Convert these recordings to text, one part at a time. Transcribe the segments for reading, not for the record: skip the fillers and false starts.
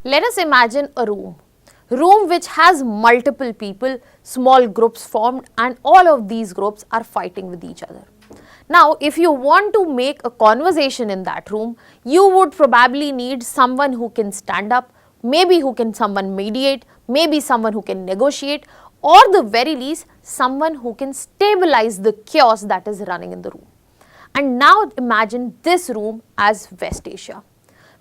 Let us imagine a room which has multiple people, small groups formed, and all of these groups are fighting with each other. Now, if you want to make a conversation in that room, you would probably need someone who can stand up, maybe someone mediate, maybe someone who can negotiate, or the very least, someone who can stabilize the chaos that is running in the room. And now imagine this room as West Asia.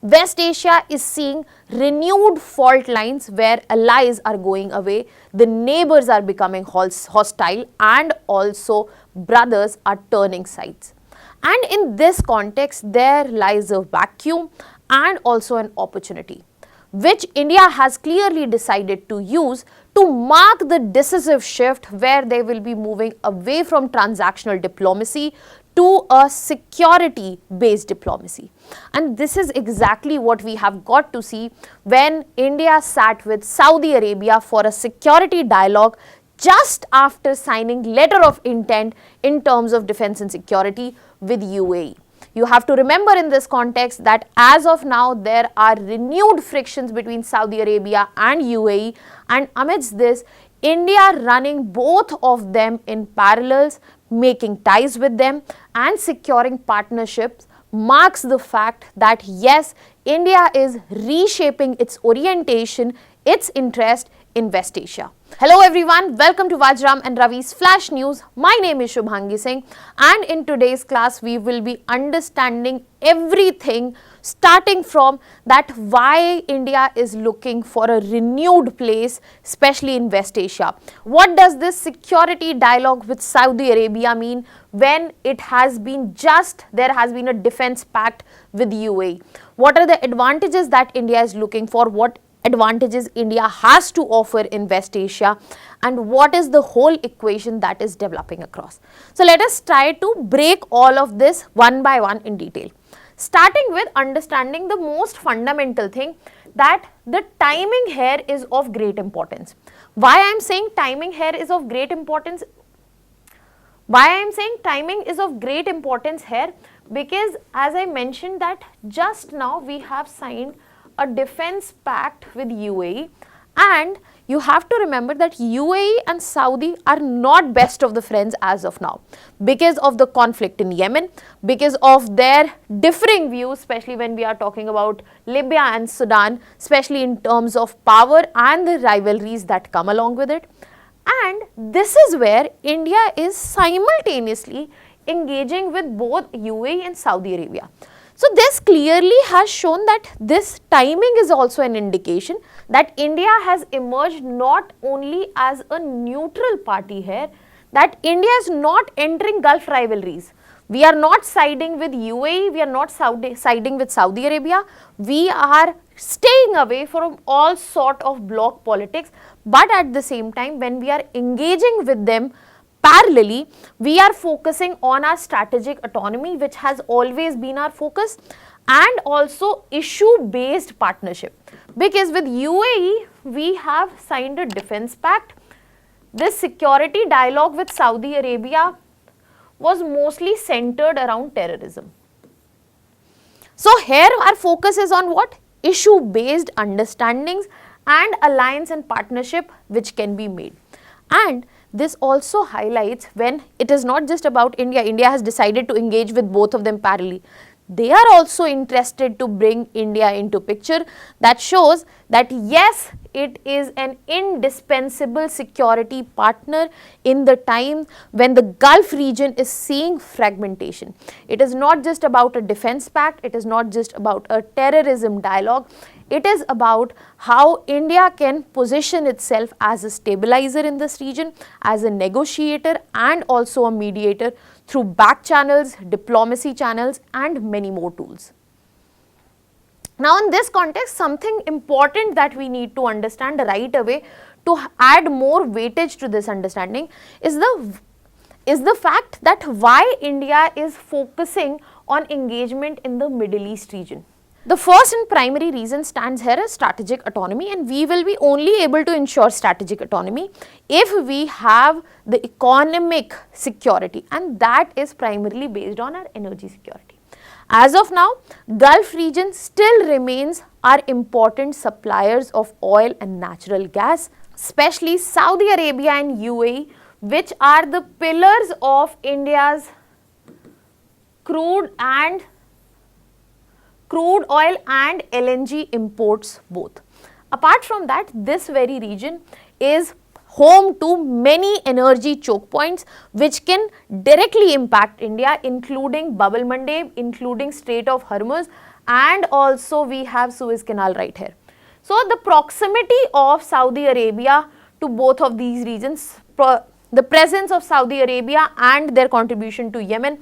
West Asia is seeing renewed fault lines where allies are going away, the neighbors are becoming hostile, and also brothers are turning sides. And in this context, there lies a vacuum and also an opportunity, which India has clearly decided to use to mark the decisive shift where they will be moving away from transactional diplomacy to a security-based diplomacy. And this is exactly what we have got to see when India sat with Saudi Arabia for a security dialogue just after signing letter of intent in terms of defense and security with UAE. You have to remember in this context that as of now there are renewed frictions between Saudi Arabia and UAE, and amidst this, India running both of them in parallels, making ties with them and securing partnerships marks the fact that yes, India is reshaping its orientation, its interest in West Asia. Hello everyone, welcome to Vajram and Ravi's Flash News. My name is Shubhangi Singh, and in today's class we will be understanding everything starting from that why India is looking for a renewed place, especially in West Asia. What does this security dialogue with Saudi Arabia mean when it has been there has been a defense pact with UAE? What are the advantages that India is looking for? What advantages India has to offer in West Asia, and what is the whole equation that is developing across. So let us try to break all of this one by one in detail. Starting with understanding the most fundamental thing, that the timing here is of great importance. Why I am saying timing here is of great importance? Why I am saying timing is of great importance here? Because as I mentioned that just now we have signed a defense pact with UAE, and you have to remember that UAE and Saudi are not best of the friends as of now because of the conflict in Yemen, because of their differing views, especially when we are talking about Libya and Sudan, especially in terms of power and the rivalries that come along with it. And this is where India is simultaneously engaging with both UAE and Saudi Arabia. So this clearly has shown that this timing is also an indication that India has emerged not only as a neutral party here, that India is not entering Gulf rivalries. We are not siding with UAE, we are not siding with Saudi Arabia, we are staying away from all sort of bloc politics, but at the same time when we are engaging with them parallelly, we are focusing on our strategic autonomy, which has always been our focus, and also issue-based partnership. Because with UAE, we have signed a defense pact. This security dialogue with Saudi Arabia was mostly centered around terrorism. So here our focus is on what? Issue-based understandings and alliance and partnership which can be made. And this also highlights when it is not just about India. India has decided to engage with both of them parallelly. They are also interested to bring India into picture. That shows that yes, it is an indispensable security partner in the time when the Gulf region is seeing fragmentation. It is not just about a defense pact, it is not just about a terrorism dialogue. It is about how India can position itself as a stabilizer in this region, as a negotiator and also a mediator through back channels, diplomacy channels and many more tools. Now in this context, something important that we need to understand right away to add more weightage to this understanding is the fact that why India is focusing on engagement in the Middle East region. The first and primary reason stands here as strategic autonomy, and we will be only able to ensure strategic autonomy if we have the economic security, and that is primarily based on our energy security. As of now, Gulf region still remains our important suppliers of oil and natural gas, especially Saudi Arabia and UAE, which are the pillars of India's crude oil and LNG imports both. Apart from that, this very region is home to many energy choke points which can directly impact India, including Bab el Mandeb, including Strait of Hormuz, and also we have Suez Canal right here. So the proximity of Saudi Arabia to both of these regions, the presence of Saudi Arabia and their contribution to Yemen,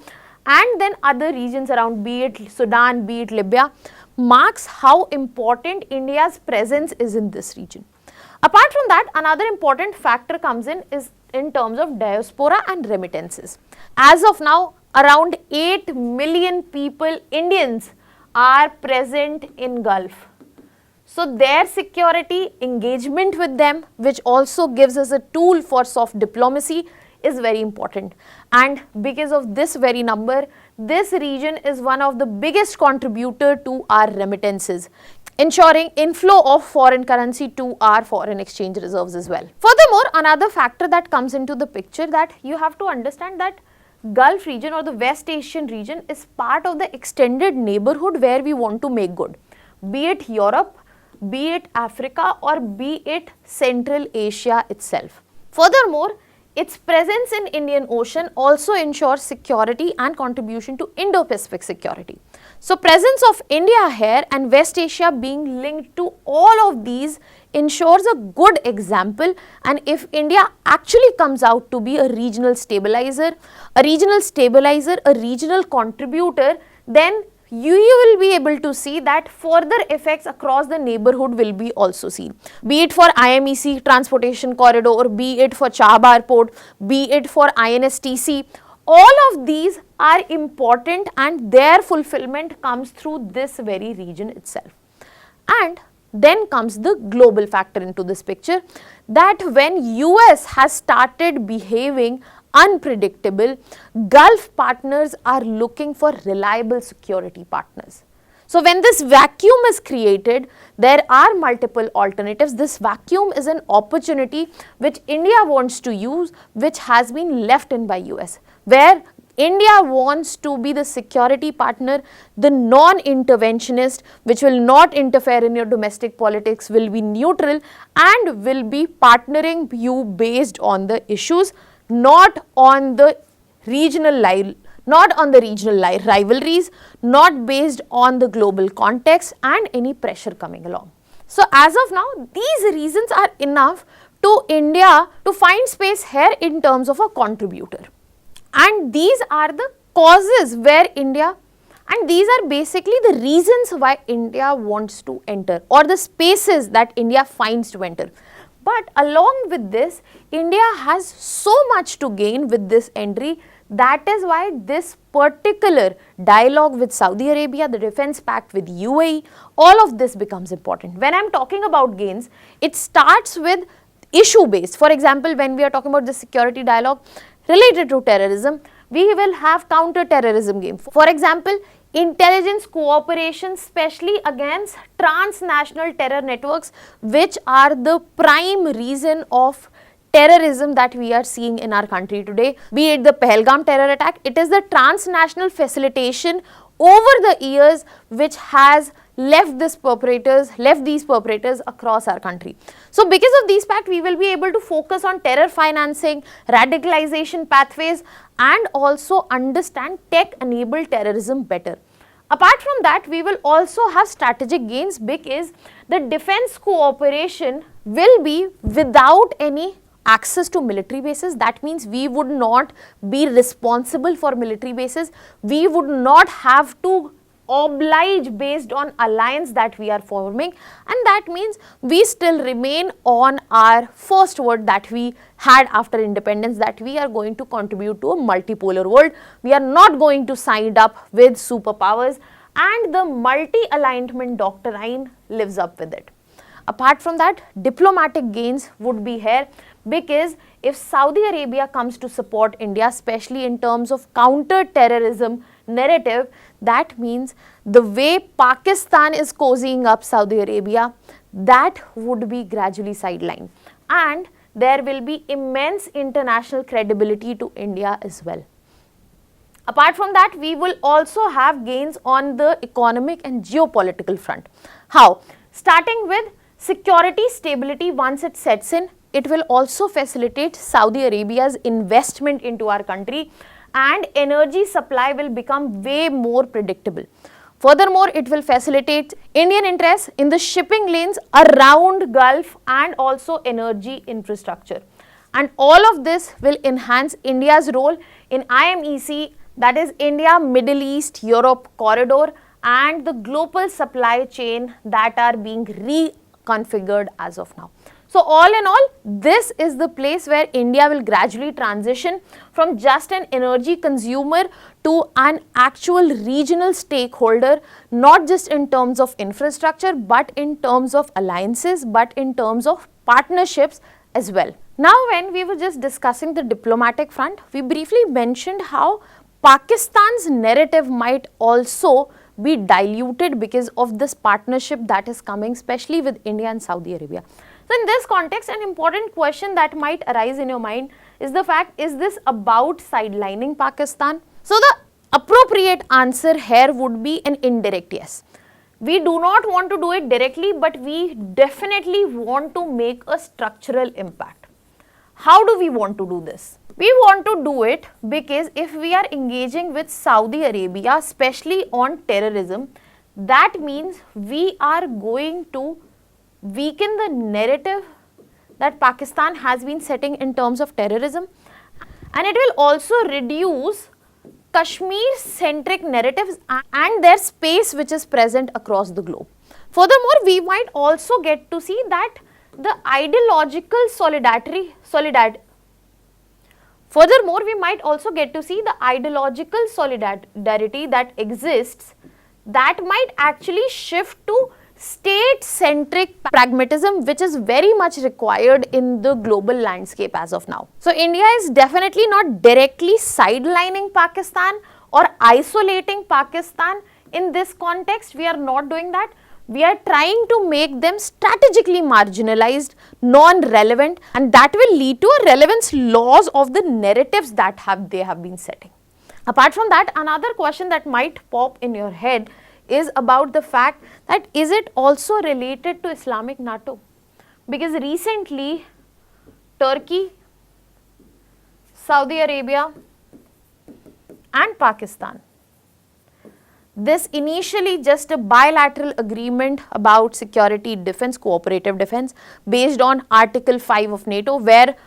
and then other regions around, be it Sudan, be it Libya, marks how important India's presence is in this region. Apart from that, another important factor comes in is in terms of diaspora and remittances. As of now, around 8 million people, Indians, are present in Gulf. So their security, engagement with them, which also gives us a tool for soft diplomacy, is very important. And because of this very number, this region is one of the biggest contributor to our remittances, ensuring inflow of foreign currency to our foreign exchange reserves as well. Furthermore, another factor that comes into the picture that you have to understand that Gulf region or the West Asian region is part of the extended neighborhood where we want to make good, be it Europe, be it Africa, or be it Central Asia itself. Furthermore, its presence in Indian Ocean also ensures security and contribution to Indo-Pacific security. So presence of India here and West Asia being linked to all of these ensures a good example, and if India actually comes out to be a regional stabilizer, a regional contributor, then you will be able to see that further effects across the neighborhood will be also seen. Be it for IMEC transportation corridor, be it for Chabahar port, be it for INSTC, all of these are important and their fulfillment comes through this very region itself. And then comes the global factor into this picture, that when US has started behaving unpredictable, Gulf partners are looking for reliable security partners. So when this vacuum is created, there are multiple alternatives. This vacuum is an opportunity which India wants to use, which has been left in by US, where India wants to be the security partner, the non-interventionist, which will not interfere in your domestic politics, will be neutral and will be partnering you based on the issues, not on the regional rivalries, not based on the global context and any pressure coming along. So as of now, these reasons are enough to India to find space here in terms of a contributor. And these are the causes where India, and these are basically the reasons why India wants to enter, or the spaces that India finds to enter. But along with this, India has so much to gain with this entry. That is why this particular dialogue with Saudi Arabia, the defense pact with UAE, all of this becomes important. When I am talking about gains, it starts with issue based. For example, when we are talking about the security dialogue related to terrorism, we will have counter-terrorism game. For example, intelligence cooperation, especially against transnational terror networks, which are the prime reason of terrorism that we are seeing in our country today. Be it the Pahalgam terror attack, it is the transnational facilitation over the years which has left these perpetrators across our country. So because of these facts, we will be able to focus on terror financing, radicalization pathways, and also understand tech-enabled terrorism better. Apart from that, we will also have strategic gains because the defense cooperation will be without any access to military bases. That means we would not be responsible for military bases. We would not have to oblige based on alliance that we are forming, and that means we still remain on our first word that we had after independence, that we are going to contribute to a multipolar world. We are not going to sign up with superpowers, and the multi-alignment doctrine lives up with it. Apart from that, diplomatic gains would be here, because if Saudi Arabia comes to support India, especially in terms of counter-terrorism narrative, that means the way Pakistan is cozying up Saudi Arabia, that would be gradually sidelined, and there will be immense international credibility to India as well. Apart from that, we will also have gains on the economic and geopolitical front. How? Starting with security stability, once it sets in, it will also facilitate Saudi Arabia's investment into our country, and energy supply will become way more predictable. Furthermore, it will facilitate Indian interests in the shipping lanes around Gulf and also energy infrastructure. And all of this will enhance India's role in IMEC, that is India, Middle East, Europe corridor, and the global supply chain that are being reconfigured as of now. So all in all, this is the place where India will gradually transition from just an energy consumer to an actual regional stakeholder, not just in terms of infrastructure, but in terms of alliances, but in terms of partnerships as well. Now, when we were just discussing the diplomatic front, we briefly mentioned how Pakistan's narrative might also be diluted because of this partnership that is coming, especially with India and Saudi Arabia. So in this context, an important question that might arise in your mind is the fact, is this about sidelining Pakistan? So the appropriate answer here would be an indirect yes. We do not want to do it directly, but we definitely want to make a structural impact. How do we want to do this? We want to do it because if we are engaging with Saudi Arabia, especially on terrorism, that means we are going to weaken the narrative that Pakistan has been setting in terms of terrorism, and it will also reduce Kashmir-centric narratives and their space which is present across the globe. Furthermore, we might also get to see that the ideological solidarity that exists, that might actually shift to state-centric pragmatism, which is very much required in the global landscape as of now. So India is definitely not directly sidelining Pakistan or isolating Pakistan. In this context, we are not doing that. We are trying to make them strategically marginalized, non-relevant, and that will lead to a relevance loss of the narratives that they have been setting. Apart from that, another question that might pop in your head is about the fact that is it also related to Islamic NATO? Because recently Turkey, Saudi Arabia and Pakistan, this initially just a bilateral agreement about security defense, cooperative defense based on Article 5 of NATO, where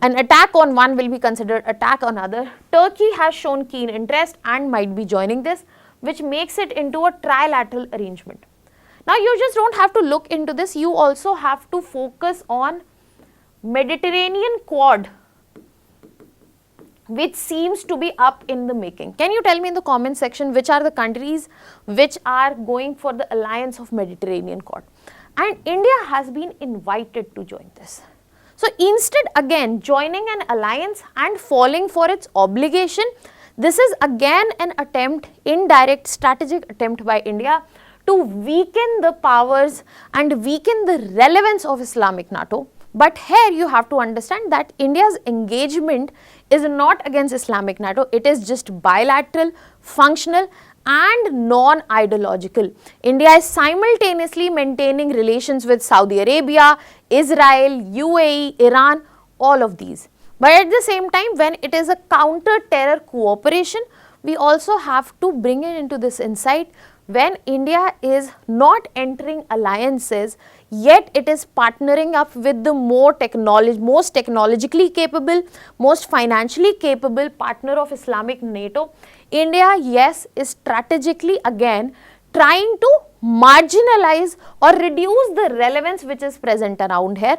an attack on one will be considered attack on other. Turkey has shown keen interest and might be joining this, which makes it into a trilateral arrangement. Now, you just don't have to look into this, you also have to focus on Mediterranean Quad, which seems to be up in the making. Can you tell me in the comment section which are the countries which are going for the alliance of Mediterranean Quad? And India has been invited to join this. So instead, again, joining an alliance and falling for its obligation, this is again an attempt, indirect strategic attempt by India to weaken the powers and weaken the relevance of Islamic NATO. But here you have to understand that India's engagement is not against Islamic NATO, it is just bilateral, functional and non-ideological. India is simultaneously maintaining relations with Saudi Arabia, Israel, UAE, Iran, all of these. But at the same time, when it is a counter-terror cooperation, we also have to bring it into this insight. When India is not entering alliances, yet it is partnering up with the most technologically capable, most financially capable partner of Islamic NATO, India, yes, is strategically again trying to marginalize or reduce the relevance which is present around here,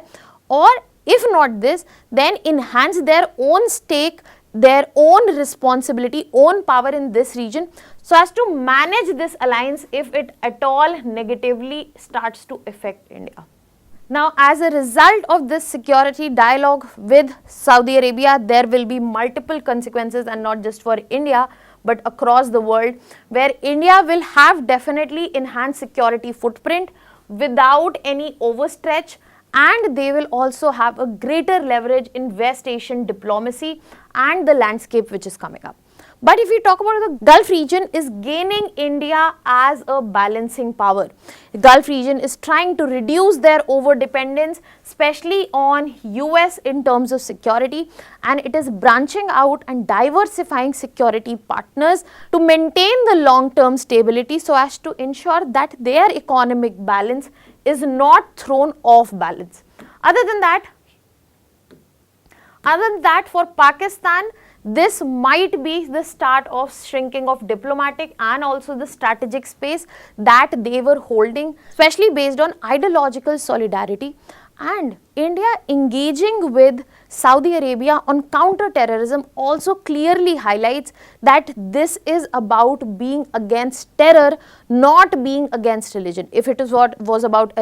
or if not this, then enhance their own stake, their own responsibility, own power in this region, so as to manage this alliance if it at all negatively starts to affect India. Now, as a result of this security dialogue with Saudi Arabia, there will be multiple consequences, and not just for India, but across the world, where India will have definitely enhanced security footprint without any overstretch, and they will also have a greater leverage in West Asian diplomacy and the landscape which is coming up. But if we talk about the Gulf region is gaining India as a balancing power. The Gulf region is trying to reduce their over-dependence, especially on US in terms of security, and it is branching out and diversifying security partners to maintain the long-term stability so as to ensure that their economic balance is not thrown off balance. Other than that, for Pakistan, this might be the start of shrinking of diplomatic and also the strategic space that they were holding, especially based on ideological solidarity. And India engaging with Saudi Arabia on counter-terrorism also clearly highlights that this is about being against terror, not being against religion. If it was about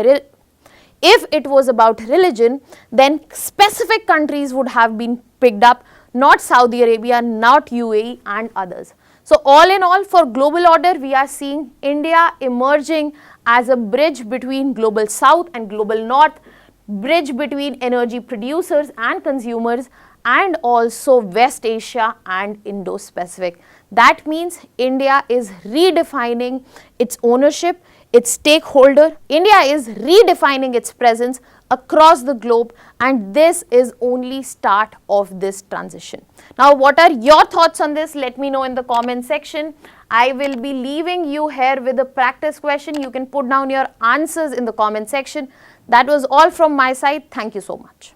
religion, then specific countries would have been picked up, not Saudi Arabia, not UAE and others. So all in all, for global order, we are seeing India emerging as a bridge between global south and global north, bridge between energy producers and consumers, and also West Asia and Indo-Pacific. That means India is redefining its ownership, its stakeholder. India is redefining its presence across the globe, and this is only start of this transition. Now, what are your thoughts on this? Let me know in the comment section. I will be leaving you here with a practice question. You can put down your answers in the comment section. That was all from my side. Thank you so much.